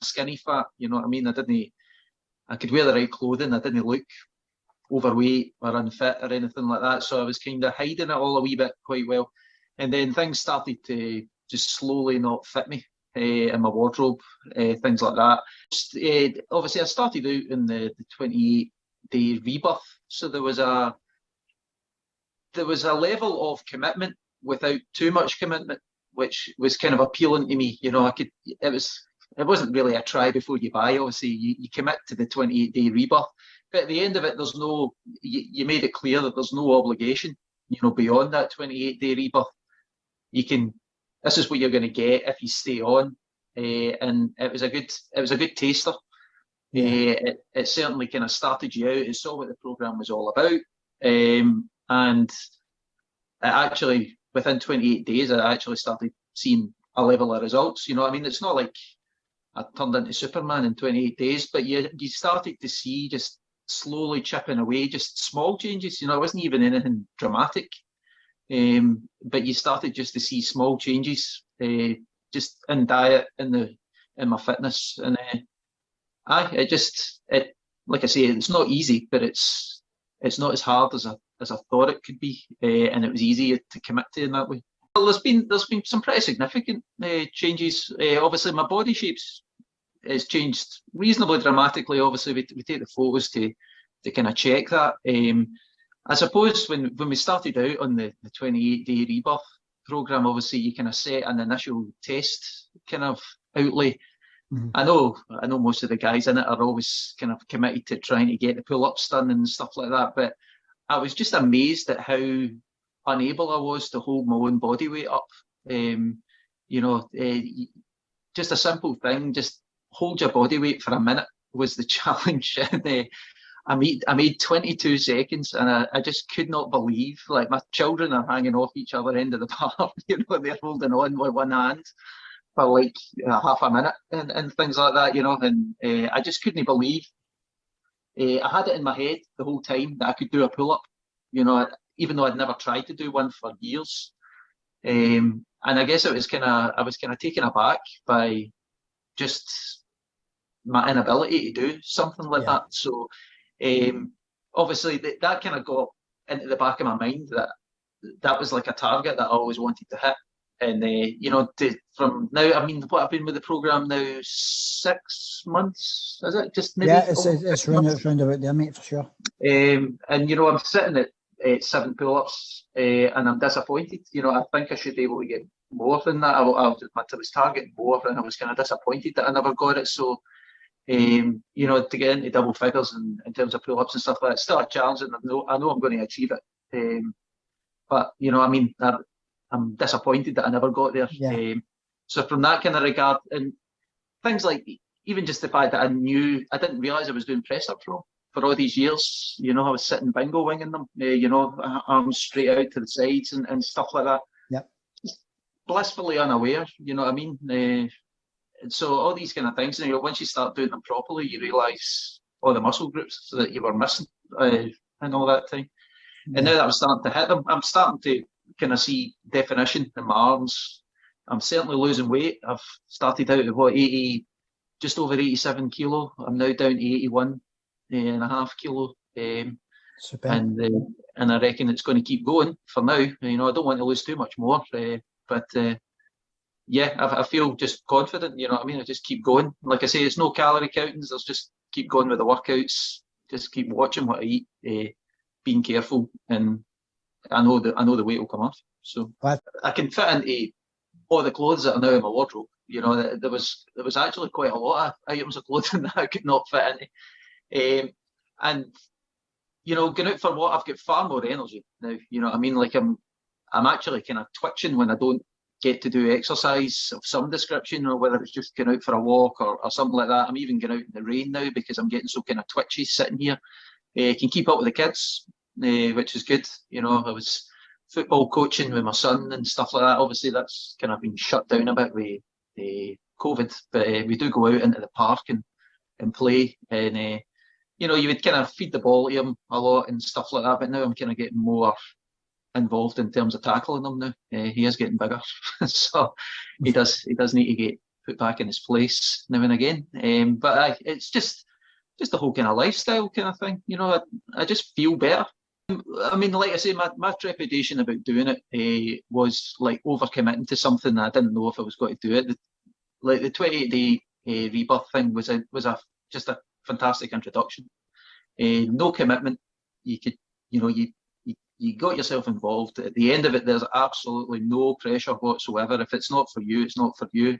skinny fat, you know what I mean? I could wear the right clothing, I didn't look overweight or unfit or anything like that, so I was kind of hiding it all a wee bit quite well. And then things started to just slowly not fit me in my wardrobe, things like that. Obviously, I started out in the 28-day rebirth, so there was a level of commitment without too much commitment, which was kind of appealing to me. You know, it wasn't really a try before you buy. Obviously, you commit to the 28-day rebirth, but at the end of it, you made it clear that there's no obligation, you know, beyond that 28-day rebirth. This is what you're going to get if you stay on. And it was a good taster. It certainly kind of started you out. It saw what the program was all about. And actually, within 28 days, I actually started seeing a level of results. You know, I mean, it's not like I turned into Superman in 28 days, but you started to see just slowly chipping away, just small changes. You know, it wasn't even anything dramatic, but you started just to see small changes, just in diet, in my fitness, and like I say, it's not easy, but it's not as hard as I thought it could be, and it was easier to commit to in that way. Well, there's been some pretty significant changes. Obviously, my body shapes has changed reasonably dramatically. Obviously, we take the photos to kind of check that. I suppose when we started out on the 28-day rebirth program, obviously you kind of set an initial test kind of outlay. Mm-hmm. I know most of the guys in it are always kind of committed to trying to get the pull-ups done and stuff like that, but I was just amazed at how unable I was to hold my own body weight up. Just a simple thing, just hold your body weight for a minute was the challenge. And I made 22 seconds, and I just could not believe, like, my children are hanging off each other end of the bar, you know, they're holding on with one hand for like half a minute and things like that, you know, and I just couldn't believe. I had it in my head the whole time that I could do a pull-up, you know, even though I'd never tried to do one for years. And I guess I was kind of taken aback by just my inability to do something like that. So obviously that kind of got into the back of my mind that was like a target that I always wanted to hit. And you know, from now, I mean, what I've been with the program now 6 months, is it? Just maybe. Yeah, it's round about there, mate, for sure. And you know, I'm sitting at 7 pull-ups, and I'm disappointed. You know, I think I should be able to get more than that. I was targeting more, and I was kind of disappointed that I never got it. So, you know, to get into double figures in terms of pull-ups and stuff like that, it's still a challenge, and I know I'm going to achieve it. But you know, I mean, I'm disappointed that I never got there. Yeah. So from that kind of regard, and things like even just the fact that I didn't realise I was doing press up for all these years. You know, I was sitting bingo winging them, you know, arms straight out to the sides and stuff like that. Yeah. Just blissfully unaware, you know what I mean? And so all these kind of things, and you know, once you start doing them properly, you realise all the muscle groups that you were missing and all that time. Yeah. And now that I'm starting to hit them, I'm starting to kind of see definition in my arms. I'm certainly losing weight. I've started out at just over 87 kilo. I'm now down to 81 and a half kilo. And I reckon it's going to keep going for now. You know, I don't want to lose too much more. But I feel just confident. You know what I mean? I just keep going. Like I say, it's no calorie countings. There's just keep going with the workouts. Just keep watching what I eat. Being careful, and I know the weight will come off. So I can fit into all the clothes that are now in my wardrobe. You know, there was actually quite a lot of items of clothing that I could not fit into. And you know, going out for what, I've got far more energy now. You know what I mean? Like I'm actually kind of twitching when I don't get to do exercise of some description, or whether it's just going out for a walk or something like that. I'm even going out in the rain now because I'm getting so kind of twitchy sitting here. Can keep up with the kids, which is good. You know, I was football coaching with my son and stuff like that. Obviously, that's kind of been shut down a bit with COVID, but we do go out into the park and play. And you know, you would kind of feed the ball to him a lot and stuff like that. But now I'm kind of getting more involved in terms of tackling him now. He is getting bigger, so he does need to get put back in his place now and again. But it's just the whole kind of lifestyle kind of thing. You know, I just feel better. I mean, like I say, my trepidation about doing it was like overcommitting to something. I didn't know if I was going to do it. Like the 28-day rebirth thing was just a fantastic introduction. No commitment. You could, you know, you got yourself involved. At the end of it, there's absolutely no pressure whatsoever. If it's not for you, it's not for you.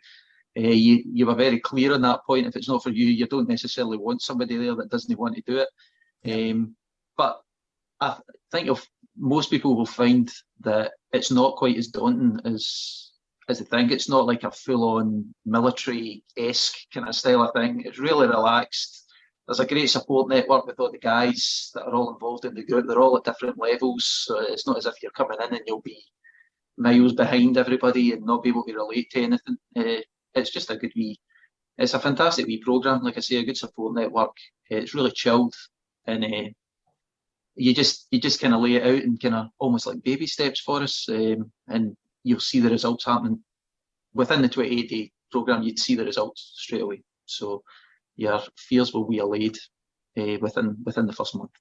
You were very clear on that point. If it's not for you, you don't necessarily want somebody there that doesn't want to do it. Yeah. But I think most people will find that it's not quite as daunting as they think. It's not like a full-on military-esque kind of style of thing. It's really relaxed. There's a great support network with all the guys that are all involved in the group. They're all at different levels, so it's not as if you're coming in and you'll be miles behind everybody and not be able to relate to anything. It's just it's a fantastic wee program. Like I say, a good support network. It's really chilled, and you just kind of lay it out in kind of almost like baby steps for us, and you'll see the results happening within the 28-day program. You'd see the results straight away. So your fears will be allayed within the first month.